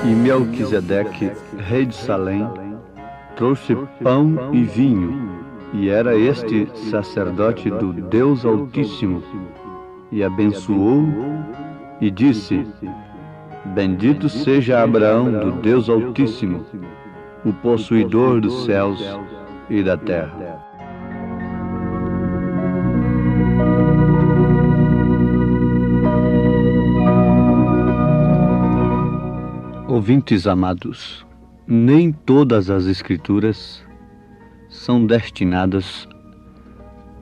E Melquisedeque, rei de Salém, trouxe pão e vinho, e era este sacerdote do Deus Altíssimo, e abençoou e disse: Bendito seja Abraão do Deus Altíssimo, o possuidor dos céus e da terra. Ouvintes amados, nem todas as Escrituras são destinadas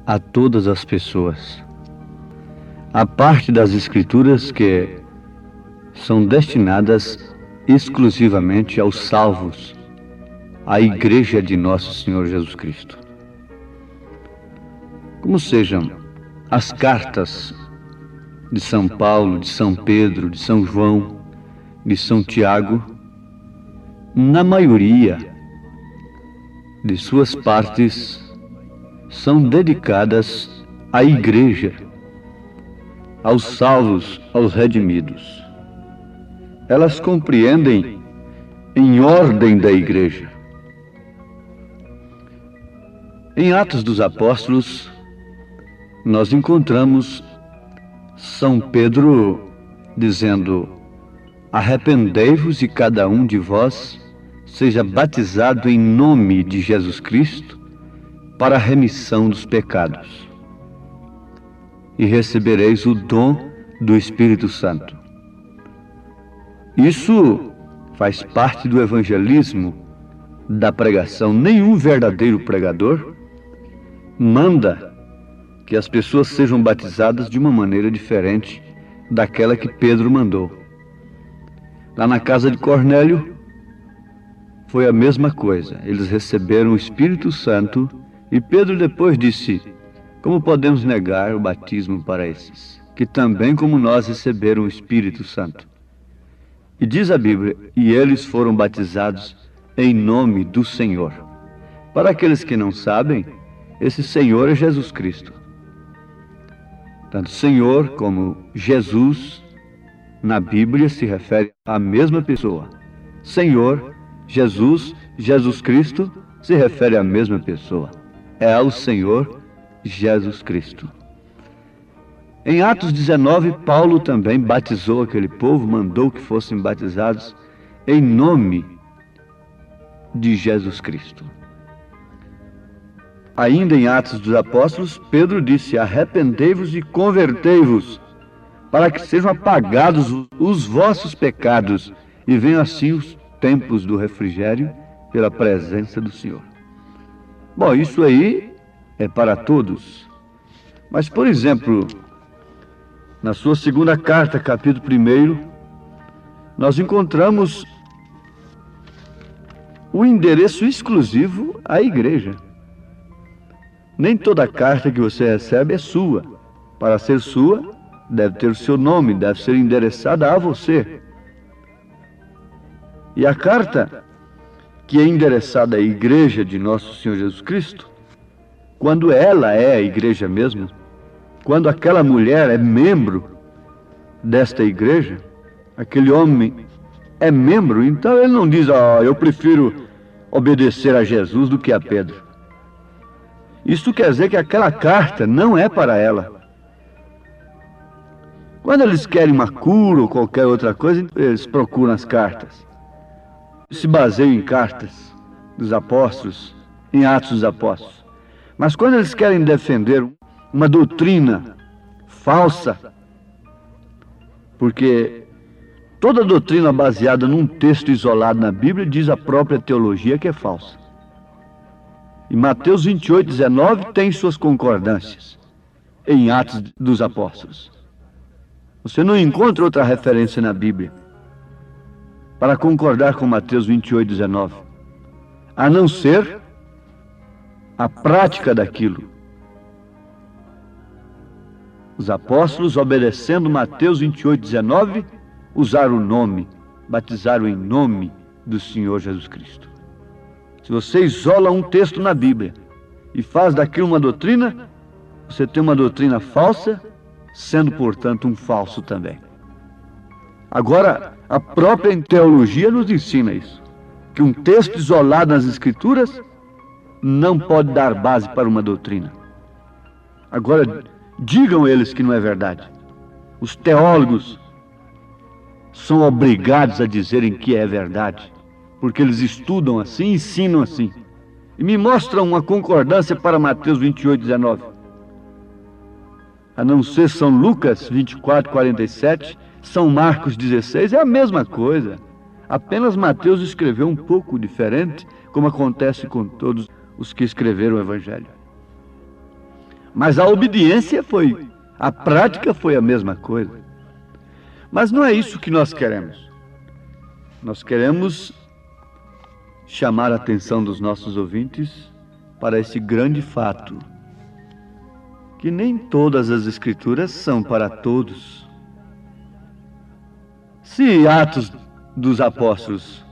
a todas as pessoas. Há parte das Escrituras que são destinadas exclusivamente aos salvos, à Igreja de Nosso Senhor Jesus Cristo. Como sejam as cartas de São Paulo, de São Pedro, de São João, de São Tiago, na maioria de suas partes são dedicadas à Igreja, aos salvos, aos redimidos. Elas compreendem em ordem da Igreja. Em Atos dos Apóstolos, nós encontramos São Pedro dizendo: Arrependei-vos e cada um de vós seja batizado em nome de Jesus Cristo para a remissão dos pecados, e recebereis o dom do Espírito Santo. Isso faz parte do evangelismo, da pregação. Nenhum verdadeiro pregador manda que as pessoas sejam batizadas de uma maneira diferente daquela que Pedro mandou. Lá na casa de Cornélio, foi a mesma coisa. Eles receberam o Espírito Santo e Pedro depois disse: como podemos negar o batismo para esses, que também como nós receberam o Espírito Santo? E diz a Bíblia: e eles foram batizados em nome do Senhor. Para aqueles que não sabem, esse Senhor é Jesus Cristo. Tanto Senhor como Jesus, na Bíblia se refere à mesma pessoa. Senhor, Jesus, Jesus Cristo se refere à mesma pessoa. É ao Senhor Jesus Cristo. Em Atos 19, Paulo também batizou aquele povo, mandou que fossem batizados em nome de Jesus Cristo. Ainda em Atos dos Apóstolos, Pedro disse: arrependei-vos e convertei-vos, para que sejam apagados os vossos pecados e venham assim os tempos do refrigério pela presença do Senhor. Bom, isso aí é para todos. Mas, por exemplo, na sua segunda carta, capítulo 1, nós encontramos o endereço exclusivo à igreja. Nem toda carta que você recebe é sua. Para ser sua, deve ter o seu nome, deve ser endereçada a você. E a carta que é endereçada à igreja de Nosso Senhor Jesus Cristo, quando ela é a igreja mesmo, quando aquela mulher é membro desta igreja, aquele homem é membro, então ele não diz: eu prefiro obedecer a Jesus do que a Pedro. Isso quer dizer que aquela carta não é para ela. Quando eles querem uma cura ou qualquer outra coisa, eles procuram as cartas. Se baseiam em cartas dos apóstolos, em Atos dos Apóstolos. Mas quando eles querem defender uma doutrina falsa, porque toda doutrina baseada num texto isolado na Bíblia diz a própria teologia que é falsa. E Mateus 28, 19 tem suas concordâncias em Atos dos Apóstolos. Você não encontra outra referência na Bíblia para concordar com Mateus 28, 19, a não ser a prática daquilo. Os apóstolos, obedecendo Mateus 28, 19, usaram o nome batizaram em nome do Senhor Jesus Cristo. Se você isola um texto na Bíblia e faz daquilo uma doutrina, você tem uma doutrina falsa, sendo, portanto, um falso também. Agora, a própria teologia nos ensina isso, que um texto isolado nas Escrituras não pode dar base para uma doutrina. Agora, digam eles que não é verdade. Os teólogos são obrigados a dizerem que é verdade, porque eles estudam assim, ensinam assim. E me mostram uma concordância para Mateus 28, 19. A não ser São Lucas 24, 47, São Marcos 16, é a mesma coisa. Apenas Mateus escreveu um pouco diferente, como acontece com todos os que escreveram o Evangelho. Mas a obediência a prática foi a mesma coisa. Mas não é isso que nós queremos. Nós queremos chamar a atenção dos nossos ouvintes para esse grande fato, que nem todas as Escrituras são para todos. Se Atos dos Apóstolos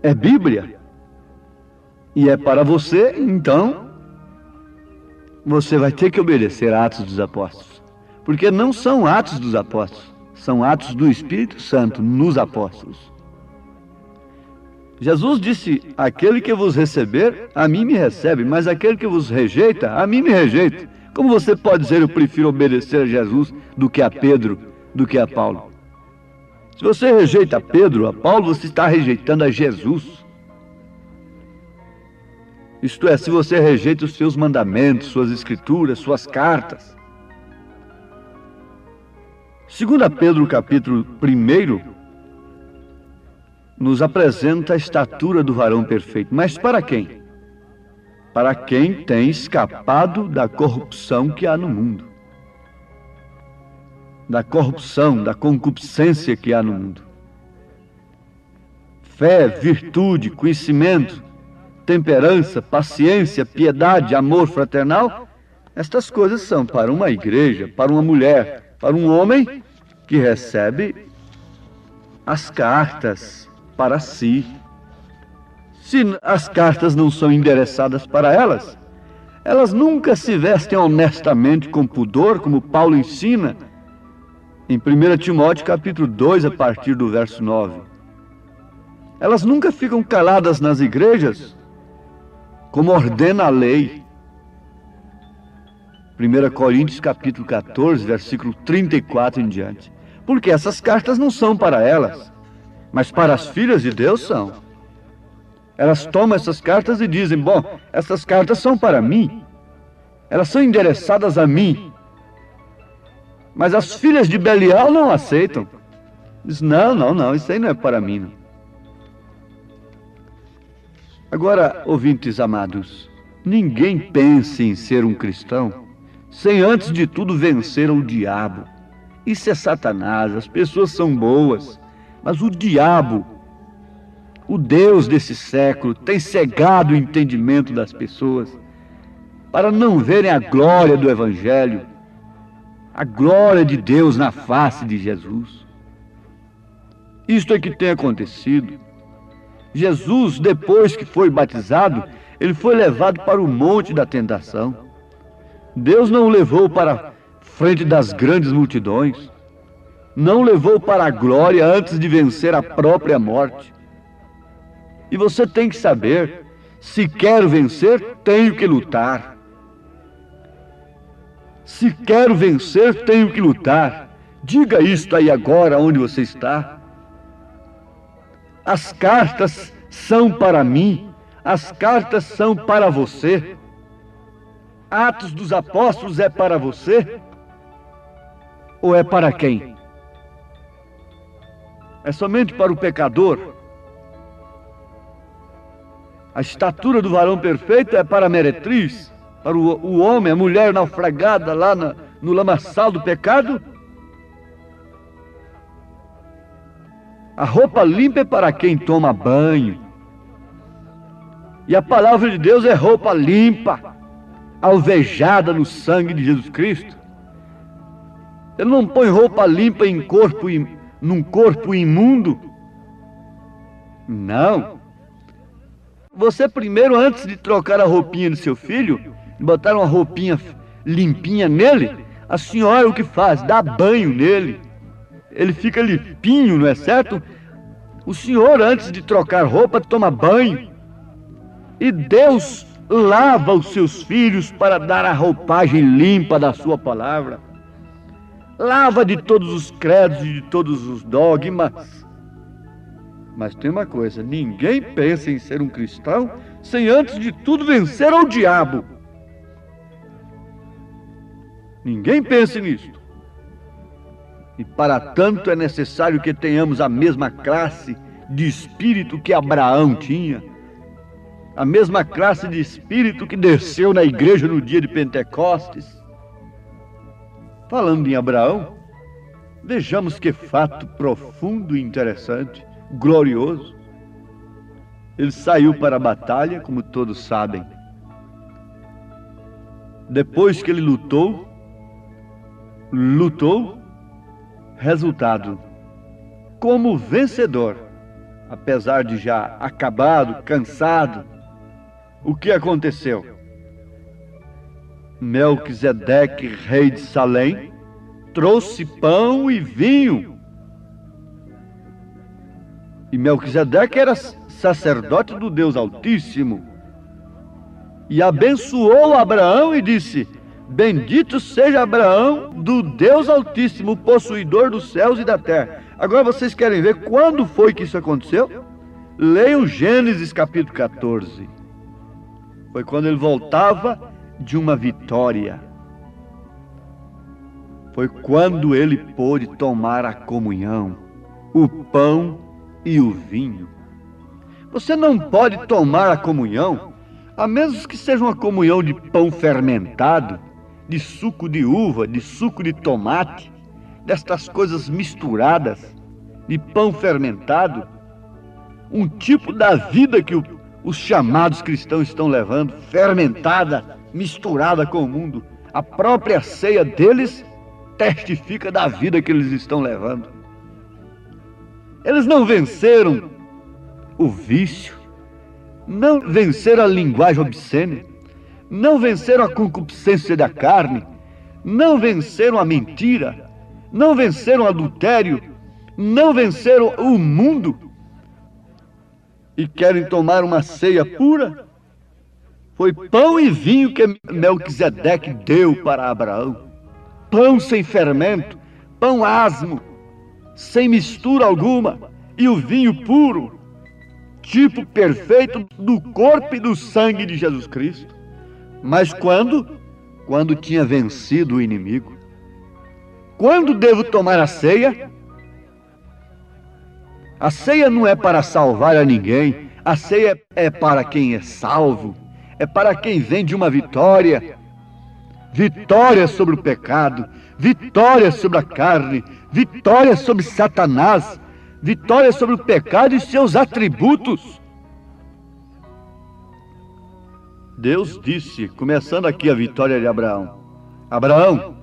é Bíblia e é para você, então você vai ter que obedecer a Atos dos Apóstolos, porque não são Atos dos Apóstolos, são Atos do Espírito Santo nos Apóstolos. Jesus disse: aquele que vos receber, a mim me recebe, mas aquele que vos rejeita, a mim me rejeita. Como você pode dizer: eu prefiro obedecer a Jesus do que a Pedro, do que a Paulo? Se você rejeita a Pedro, a Paulo, você está rejeitando a Jesus. Isto é, se você rejeita os seus mandamentos, suas escrituras, suas cartas. 2 Pedro, capítulo 1, nos apresenta a estatura do varão perfeito. Mas para quem? Para quem tem escapado da corrupção que há no mundo. Da corrupção, da concupiscência que há no mundo. Fé, virtude, conhecimento, temperança, paciência, piedade, amor fraternal, estas coisas são para uma igreja, para uma mulher, para um homem que recebe as cartas para si. Se as cartas não são endereçadas para elas, elas nunca se vestem honestamente com pudor, como Paulo ensina em 1 Timóteo capítulo 2, a partir do verso 9. Elas nunca ficam caladas nas igrejas, como ordena a lei. 1 Coríntios capítulo 14, versículo 34 em diante. Porque essas cartas não são para elas, mas para as filhas de Deus são. Elas tomam essas cartas e dizem: bom, essas cartas são para mim, elas são endereçadas a mim. Mas as filhas de Belial não aceitam. Dizem: não, isso aí não é para mim, não. Agora, ouvintes amados, ninguém pense em ser um cristão sem antes de tudo vencer o diabo. Isso é Satanás. As pessoas são boas, mas o diabo, o Deus desse século, tem cegado o entendimento das pessoas para não verem a glória do Evangelho, a glória de Deus na face de Jesus. Isto é que tem acontecido. Jesus, depois que foi batizado, ele foi levado para o monte da tentação. Deus não o levou para frente das grandes multidões, não o levou para a glória antes de vencer a própria morte. E você tem que saber: se quero vencer, tenho que lutar. Se quero vencer, tenho que lutar. Diga isto aí agora, onde você está. As cartas são para mim, as cartas são para você. Atos dos Apóstolos é para você? Ou é para quem? É somente para o pecador? A estatura do varão perfeito é para a meretriz, para o homem, a mulher naufragada lá no lamaçal do pecado? A roupa limpa é para quem toma banho. E a palavra de Deus é roupa limpa, alvejada no sangue de Jesus Cristo. Ele não põe roupa limpa em corpo num corpo imundo? Não. Você primeiro, antes de trocar a roupinha do seu filho, botar uma roupinha limpinha nele, a senhora o que faz? Dá banho nele. Ele fica limpinho, não é certo? O senhor, antes de trocar roupa, toma banho. E Deus lava os seus filhos para dar a roupagem limpa da sua palavra. Lava de todos os credos e de todos os dogmas. Mas tem uma coisa, ninguém pensa em ser um cristão sem antes de tudo vencer ao diabo. Ninguém pensa nisso. E para tanto é necessário que tenhamos a mesma classe de espírito que Abraão tinha. A mesma classe de espírito que desceu na igreja no dia de Pentecostes. Falando em Abraão, vejamos que fato profundo e interessante, glorioso. Ele saiu para a batalha, como todos sabem. Depois que ele lutou, resultado, como vencedor, apesar de já acabado, cansado, o que aconteceu? Melquisedeque, rei de Salém, trouxe pão e vinho. E Melquisedeque era sacerdote do Deus Altíssimo. E abençoou Abraão e disse: bendito seja Abraão do Deus Altíssimo, possuidor dos céus e da terra. Agora vocês querem ver quando foi que isso aconteceu? Leiam Gênesis capítulo 14. Foi quando ele voltava de uma vitória. Foi quando ele pôde tomar a comunhão, o pão e o vinho. Você não pode tomar a comunhão, a menos que seja uma comunhão de pão fermentado, de suco de uva, de suco de tomate, destas coisas misturadas, de pão fermentado, um tipo da vida que os chamados cristãos estão levando, fermentada, misturada com o mundo. A própria ceia deles testifica da vida que eles estão levando. Eles não venceram o vício, não venceram a linguagem obscena, não venceram a concupiscência da carne, não venceram a mentira, não venceram o adultério, não venceram o mundo e querem tomar uma ceia pura. Foi pão e vinho que Melquisedeque deu para Abraão. Pão sem fermento, pão asmo, sem mistura alguma, e o vinho puro, tipo perfeito do corpo e do sangue de Jesus Cristo. Mas quando? Quando tinha vencido o inimigo. Quando devo tomar a ceia? A ceia não é para salvar a ninguém. A ceia é para quem é salvo. É para quem vem de uma vitória. Vitória sobre o pecado. Vitória sobre a carne. Vitória sobre Satanás. Vitória sobre o pecado e seus atributos. Deus disse, começando aqui a vitória de Abraão: Abraão,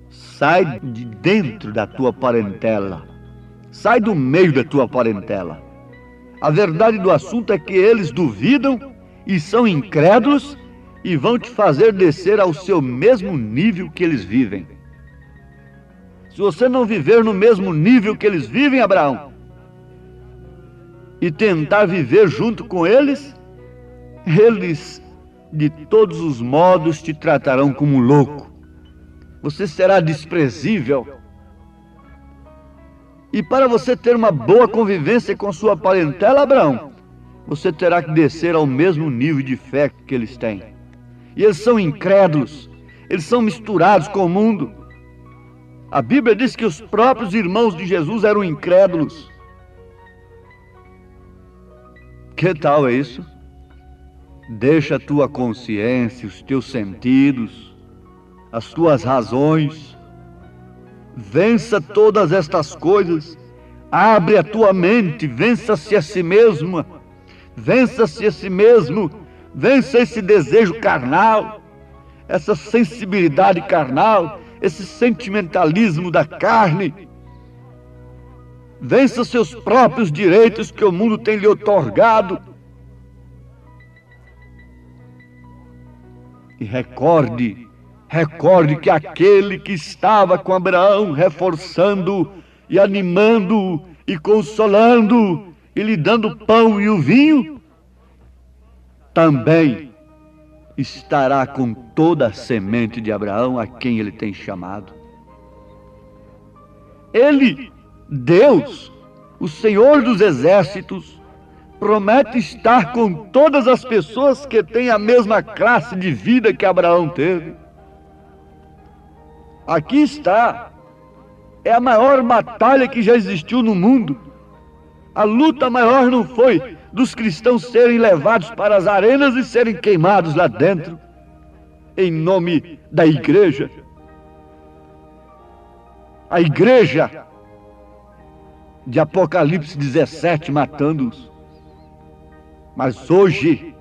sai de dentro da tua parentela. Sai do meio da tua parentela. A verdade do assunto é que eles duvidam e são incrédulos e vão te fazer descer ao seu mesmo nível que eles vivem. Se você não viver no mesmo nível que eles vivem, Abraão, e tentar viver junto com eles, eles de todos os modos te tratarão como louco. Você será desprezível. E para você ter uma boa convivência com sua parentela, Abraão, você terá que descer ao mesmo nível de fé que eles têm. E eles são incrédulos, eles são misturados com o mundo. A Bíblia diz que os próprios irmãos de Jesus eram incrédulos. Que tal é isso? Deixa a tua consciência, os teus sentidos, as tuas razões. Vença todas estas coisas. Abre a tua mente, vença-se a si mesmo. Vença-se a si mesmo. Vença esse desejo carnal, essa sensibilidade carnal, esse sentimentalismo da carne. vença seus próprios direitos que o mundo tem lhe otorgado. E recorde que aquele que estava com Abraão, reforçando e animando e consolando e lhe dando o pão e o vinho, também estará com toda a semente de Abraão, a quem ele tem chamado. Ele, Deus, o Senhor dos exércitos, promete estar com todas as pessoas que têm a mesma classe de vida que Abraão teve. Aqui está. É a maior batalha que já existiu no mundo. A luta maior não foi dos cristãos serem levados para as arenas e serem queimados lá dentro, em nome da igreja. A igreja de Apocalipse 17 matando-os. Mas hoje,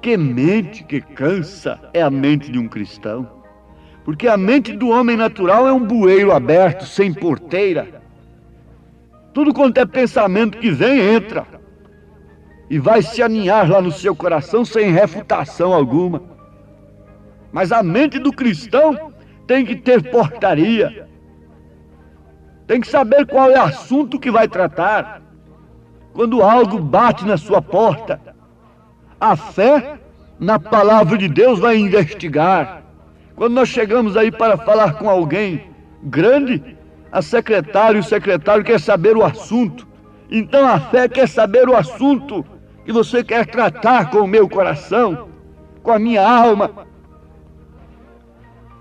que mente que cansa é a mente de um cristão. Porque a mente do homem natural é um bueiro aberto, sem porteira. Tudo quanto é pensamento que vem, entra. E vai se aninhar lá no seu coração sem refutação alguma. Mas a mente do cristão tem que ter portaria. Tem que saber qual é o assunto que vai tratar. Quando algo bate na sua porta, a fé na palavra de Deus vai investigar. Quando nós chegamos aí para falar com alguém grande, a secretária e o secretário quer saber o assunto. Então a fé quer saber o assunto que você quer tratar com o meu coração, com a minha alma.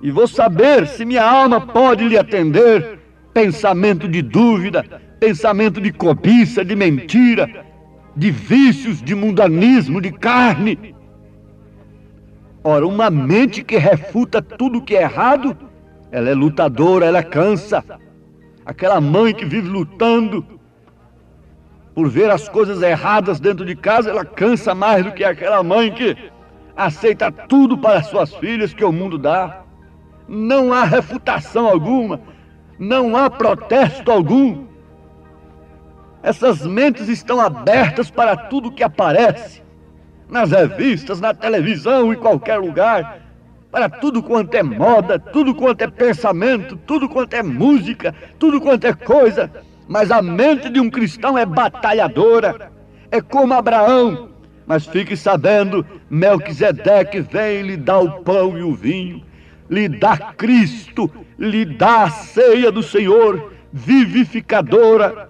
E vou saber se minha alma pode lhe atender. Pensamento de dúvida, pensamento de cobiça, de mentira, de vícios, de mundanismo, de carne. Ora, uma mente que refuta tudo que é errado, ela é lutadora, ela cansa. Aquela mãe que vive lutando por ver as coisas erradas dentro de casa, ela cansa mais do que aquela mãe que aceita tudo para suas filhas que o mundo dá. Não há refutação alguma, não há protesto algum. Essas mentes estão abertas para tudo que aparece, nas revistas, na televisão, em qualquer lugar, para tudo quanto é moda, tudo quanto é pensamento, tudo quanto é música, tudo quanto é coisa. Mas a mente de um cristão é batalhadora, é como Abraão. Mas fique sabendo, Melquisedeque vem e lhe dá o pão e o vinho, lhe dá Cristo, lhe dá a ceia do Senhor, vivificadora.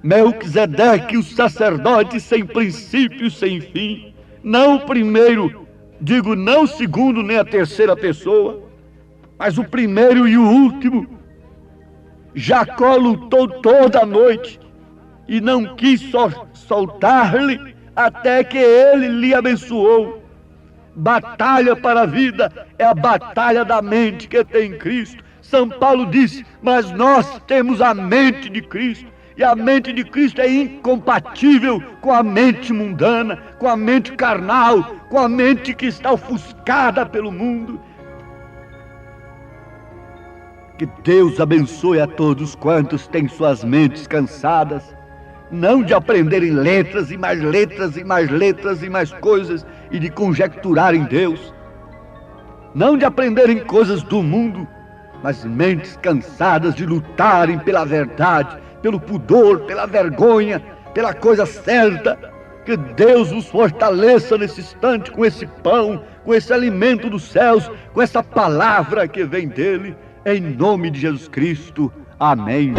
Melquisedeque, o sacerdote sem princípio, sem fim, não o primeiro, digo não o segundo nem a terceira pessoa, mas o primeiro e o último. Jacó lutou toda a noite e não quis soltar-lhe até que ele lhe abençoou. Batalha para a vida é a batalha da mente que tem Cristo. São Paulo disse, mas nós temos a mente de Cristo. E a mente de Cristo é incompatível com a mente mundana, com a mente carnal, com a mente que está ofuscada pelo mundo. Que Deus abençoe a todos quantos têm suas mentes cansadas, não de aprenderem letras e mais letras e mais letras e mais coisas e de conjecturar em Deus, não de aprenderem coisas do mundo, mas mentes cansadas de lutarem pela verdade, pelo pudor, pela vergonha, pela coisa certa. Que Deus os fortaleça nesse instante com esse pão, com esse alimento dos céus, com essa palavra que vem dele, em nome de Jesus Cristo. Amém.